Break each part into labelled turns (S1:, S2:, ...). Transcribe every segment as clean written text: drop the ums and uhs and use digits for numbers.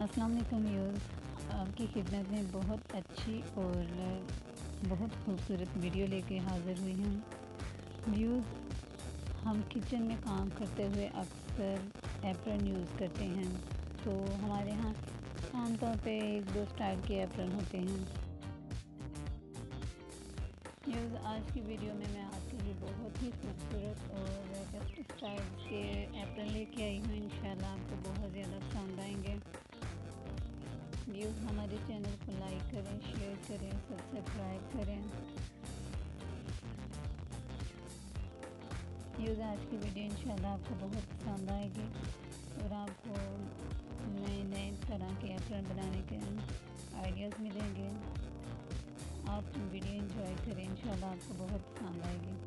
S1: अस्सलाम वालेकुम व्यूअर्स, आपकी खिदमत में बहुत अच्छी और बहुत खूबसूरत वीडियो लेके हाज़िर हुई हूँ। व्यूअर्स, हम किचन में काम करते हुए अक्सर एप्रन यूज़ करते हैं। तो हमारे यहाँ आमतौर पे एक दो स्टाइल के एप्रन होते हैं। व्यूअर्स, आज की वीडियो में मैं आपके लिए बहुत ही खूबसूरत और स्टाइल के एप्रन लेके आई हूँ। इंशाल्लाह आपको बहुत ज़्यादा पसंद आएंगे। व्यूज़, हमारे चैनल को लाइक करें, शेयर करें, सब्सक्राइब करें। व्यूज़, आज की वीडियो इंशाल्लाह आपको बहुत पसंद आएगी और आपको नए नए तरह के एप्रन बनाने के आइडियाज़ मिलेंगे। आप वीडियो एंजॉय करें, इंशाल्लाह आपको बहुत पसंद आएगी।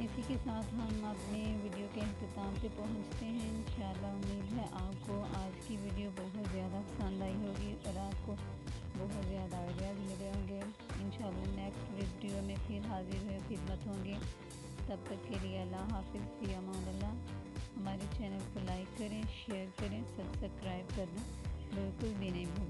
S1: इसी के साथ हम अपने वीडियो के अख्ताम पे पहुंचते हैं। इंशाल्लाह उम्मीद है आपको आज की वीडियो बहुत ज़्यादा पसंद आई होगी और आपको बहुत ज़्यादा आइडियाज़ मिले होंगे। इंशाल्लाह नेक्स्ट वीडियो में फिर हाजिर हुए खिदमत होंगे। तब तक के लिए अल्लाह हाफिज़, फ़ी अमान अल्लाह। हमारे चैनल को लाइक करें, शेयर करें, सब्सक्राइब करना बिल्कुल भी नहीं भूलें।